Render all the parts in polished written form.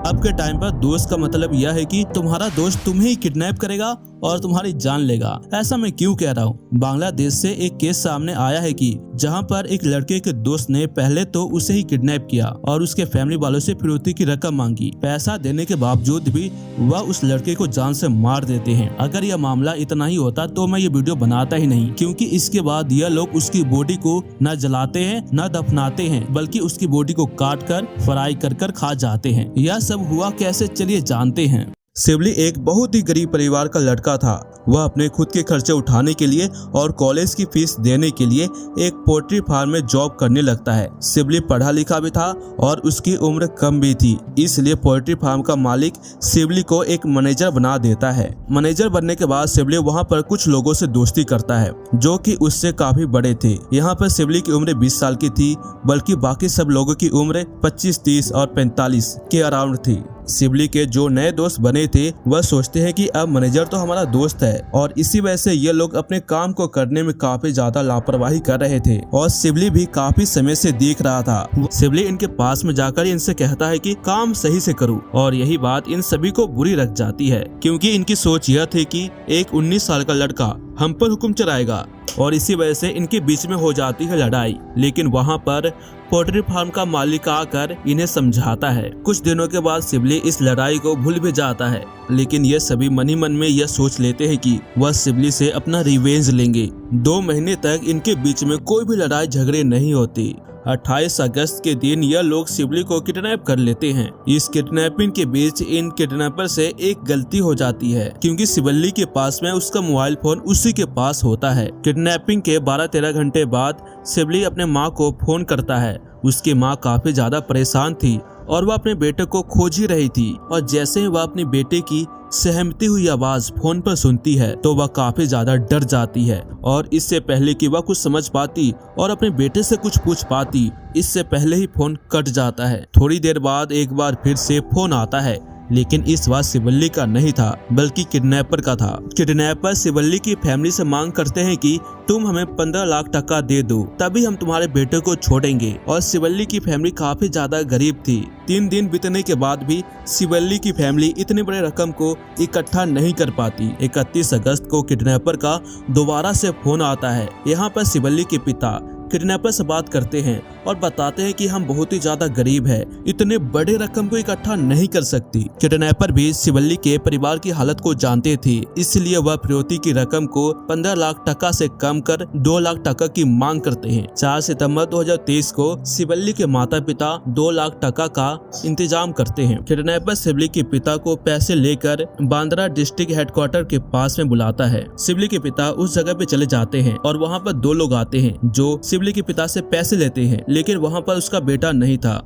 अब के टाइम पर दोस्त का मतलब यह है कि तुम्हारा दोस्त तुम्हें ही किडनैप करेगा और तुम्हारी जान लेगा। ऐसा मैं क्यों कह रहा हूँ? बांग्लादेश से एक केस सामने आया है कि जहाँ पर एक लड़के के दोस्त ने पहले तो उसे ही किडनैप किया और उसके फैमिली वालों से फिरौती की रकम मांगी। पैसा देने के बावजूद भी वह उस लड़के को जान से मार देते हैं। अगर यह मामला इतना ही होता तो मैं ये वीडियो बनाता ही नहीं, क्योंकि इसके बाद यह लोग उसकी बॉडी को न जलाते हैं न दफनाते हैं, बल्कि उसकी बॉडी को काट कर फ्राई कर खा जाते हैं। यह सब हुआ कैसे, चलिए जानते हैं। शिवली एक बहुत ही गरीब परिवार का लड़का था। वह अपने खुद के खर्चे उठाने के लिए और कॉलेज की फीस देने के लिए एक पोल्ट्री फार्म में जॉब करने लगता है। शिवली पढ़ा लिखा भी था और उसकी उम्र कम भी थी, इसलिए पोल्ट्री फार्म का मालिक शिवली को एक मैनेजर बना देता है। मैनेजर बनने के बाद शिवली वहां पर कुछ लोगों से दोस्ती करता है जो कि उससे काफी बड़े थे। यहाँ पर शिवली की उम्र 20 साल की थी, बल्कि बाकी सब लोगों की उम्र 25, 30 और 45 के अराउंड थी। शिवली के जो नए दोस्त बने थे वह सोचते हैं कि अब मैनेजर तो हमारा दोस्त है, और इसी वजह से ये लोग अपने काम को करने में काफी ज्यादा लापरवाही कर रहे थे और शिवली भी काफी समय से देख रहा था। शिवली इनके पास में जाकर इनसे कहता है कि काम सही से करूं, और यही बात इन सभी को बुरी लग जाती है, क्योंकि इनकी सोच यह थी कि एक 19 साल का लड़का हम पर हुक्म चलाएगा, और इसी वजह से इनके बीच में हो जाती है लड़ाई। लेकिन वहाँ पर पोल्ट्री फार्म का मालिक आकर इन्हें समझाता है। कुछ दिनों के बाद शिवली इस लड़ाई को भूल भी जाता है, लेकिन ये सभी मन ही मन में यह सोच लेते हैं कि वह शिवली से अपना रिवेंज लेंगे। 2 महीने तक इनके बीच में कोई भी लड़ाई झगड़े नहीं होती। 28 अगस्त के दिन यह लोग शिवली को किडनैप कर लेते हैं। इस किडनैपिंग के बीच इन किडनैपर से एक गलती हो जाती है, क्योंकि शिवली के पास में उसका मोबाइल फोन उसी के पास होता है। किडनैपिंग के 12-13 घंटे बाद शिवली अपने माँ को फोन करता है। उसकी माँ काफी ज्यादा परेशान थी और वह अपने बेटे को खोज ही रही थी, और जैसे ही वह अपने बेटे की सहमती हुई आवाज फोन पर सुनती है तो वह काफी ज्यादा डर जाती है, और इससे पहले कि वह कुछ समझ पाती और अपने बेटे से कुछ पूछ पाती, इससे पहले ही फोन कट जाता है। थोड़ी देर बाद एक बार फिर से फोन आता है, लेकिन इस बार शिवल्ली का नहीं था, बल्कि किडनैपर का था। किडनैपर शिवल्ली की फैमिली से मांग करते हैं कि तुम हमें 15 लाख टका दे दो, तभी हम तुम्हारे बेटे को छोड़ेंगे। और शिवल्ली की फैमिली काफी ज्यादा गरीब थी। 3 दिन बीतने के बाद भी शिवल्ली की फैमिली इतने बड़े रकम को इकट्ठा नहीं कर पाती। 31 अगस्त को किडनैपर का दोबारा से फोन आता है। यहाँ पर शिवल्ली के पिता किडनैपर से बात करते हैं और बताते हैं कि हम बहुत ही ज्यादा गरीब है, इतने बड़े रकम को इकट्ठा नहीं कर सकती। किडनैपर भी शिवल्ली के परिवार की हालत को जानते थे, इसलिए वह फिरौती की रकम को 15 लाख टका से कम कर 2 लाख टका की मांग करते हैं। 4 सितंबर 2023 को शिवल्ली के माता पिता 2 लाख टका का इंतजाम करते हैं। किडनैपर शिवल्ली के पिता को पैसे लेकर बांद्रा डिस्ट्रिक्ट हेडक्वार्टर के पास में बुलाता है। शिवल्ली के पिता उस जगह पे चले जाते हैं और वहाँ पर 2 लोग आते हैं जो शिवल्ली के पिता से पैसे लेते हैं, लेकिन वहाँ पर उसका बेटा नहीं था।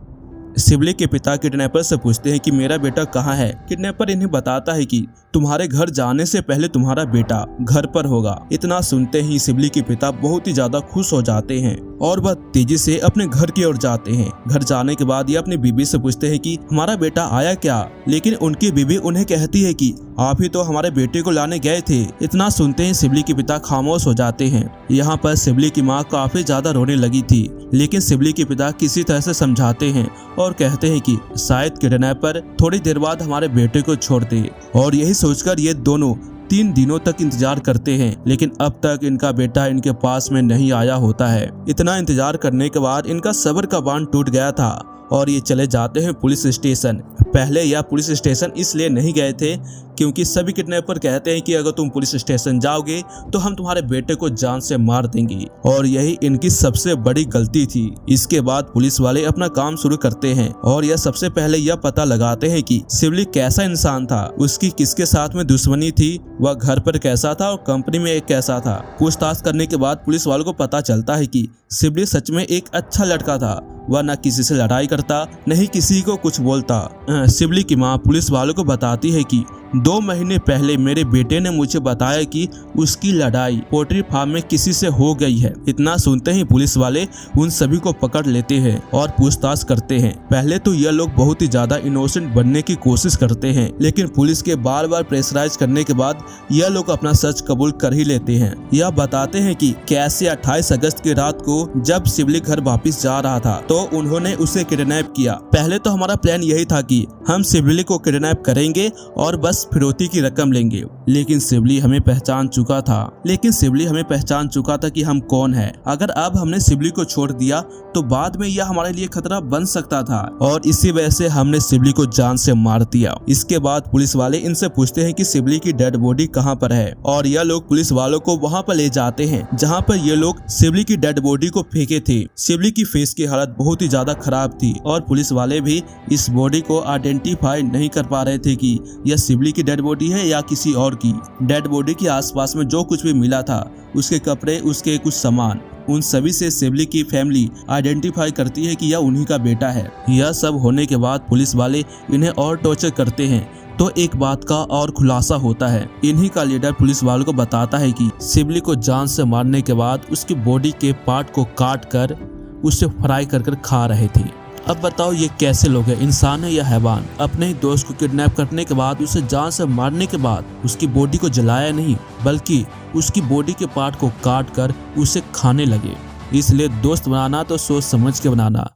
शिवल्ली के पिता किडनैपर से पूछते हैं कि मेरा बेटा कहाँ है। किडनैपर इन्हें बताता है कि तुम्हारे घर जाने से पहले तुम्हारा बेटा घर पर होगा। इतना सुनते ही शिवल्ली के पिता बहुत ही ज्यादा खुश हो जाते हैं और वह तेजी से अपने घर की ओर जाते हैं। घर जाने के बाद ये अपनी बीबी से पूछते हैं कि हमारा बेटा आया क्या, लेकिन उनकी बीबी उन्हें कहती है कि आप ही तो हमारे बेटे को लाने गए थे। इतना सुनते ही शिवल्ली के पिता खामोश हो जाते हैं। यहाँ पर शिवल्ली की माँ काफी ज्यादा रोने लगी थी, लेकिन शिवल्ली के पिता किसी तरह से समझाते हैं और कहते हैं कि शायद किडनैपर थोड़ी देर बाद हमारे बेटे को छोड़ दे। और यही सोचकर ये दोनों 3 दिनों तक इंतजार करते हैं, लेकिन अब तक इनका बेटा इनके पास में नहीं आया होता है। इतना इंतजार करने के बाद इनका सब्र का बांध टूट गया था और ये चले जाते हैं पुलिस स्टेशन। पहले यह पुलिस स्टेशन इसलिए नहीं गए थे क्योंकि सभी किडनैपर कहते हैं कि अगर तुम पुलिस स्टेशन जाओगे तो हम तुम्हारे बेटे को जान से मार देंगे, और यही इनकी सबसे बड़ी गलती थी। इसके बाद पुलिस वाले अपना काम शुरू करते हैं और यह सबसे पहले यह पता लगाते हैं कि शिवल्ली कैसा इंसान था, उसकी किसके साथ में दुश्मनी थी, वह घर पर कैसा था और कंपनी में एक कैसा था। पूछताछ करने के बाद पुलिस वालों को पता चलता है कि शिवल्ली सच में एक अच्छा लड़का था। वह न किसी से लड़ाई करता, न ही किसी को कुछ बोलता। शिवल्ली की माँ पुलिस वालों को बताती है कि 2 महीने पहले मेरे बेटे ने मुझे बताया कि उसकी लड़ाई पोल्ट्री फार्म में किसी से हो गई है। इतना सुनते ही पुलिस वाले उन सभी को पकड़ लेते हैं और पूछताछ करते हैं। पहले तो यह लोग बहुत ही ज्यादा इनोसेंट बनने की कोशिश करते हैं, लेकिन पुलिस के बार बार प्रेशराइज करने के बाद यह लोग अपना सच कबूल कर ही लेते हैं। यह बताते हैं कि कैसे 28 अगस्त की रात को जब शिवली घर वापस जा रहा था तो उन्होंने उसे किडनैप किया। पहले तो हमारा प्लान यही था कि हम शिवली को किडनैप करेंगे और बस फिरौती की रकम लेंगे, लेकिन शिवली हमें पहचान चुका था कि हम कौन है। अगर अब हमने शिवली को छोड़ दिया तो बाद में यह हमारे लिए खतरा बन सकता था और इसी वजह से हमने शिवली को जान से मार दिया। इसके बाद पुलिस वाले इनसे पूछते हैं कि शिवली की डेड बॉडी कहाँ पर है और यह लोग पुलिस वालों को वहाँ पर ले जाते हैं जहाँ पर ये लोग शिवली की डेड बॉडी को फेंके थे। शिवली की फेस की हालत बहुत ही ज्यादा खराब थी और पुलिस वाले भी इस बॉडी को आइडेंटिफाई नहीं कर पा रहे थे कि यह शिवली की डेड बॉडी है या किसी और की। डेड बॉडी के आसपास में जो कुछ भी मिला था, उसके कपड़े, उसके कुछ सामान, उन सभी से शिवली की फैमिली आइडेंटिफाई करती है कि यह उन्हीं का बेटा है। यह सब होने के बाद पुलिस वाले इन्हें और टॉर्चर करते हैं तो एक बात का और खुलासा होता है। इन्हीं का लीडर पुलिस वालों को बताता है कि शिवली को जान से मारने के बाद उसकी बॉडी के पार्ट को काट कर उसे फ्राई कर खा रहे थे। अब बताओ ये कैसे लोग हैं, इंसान है या हैवान। अपने ही दोस्त को किडनैप करने के बाद उसे जान से मारने के बाद उसकी बॉडी को जलाया नहीं बल्कि उसकी बॉडी के पार्ट को काट कर उसे खाने लगे। इसलिए दोस्त बनाना तो सोच समझ के बनाना।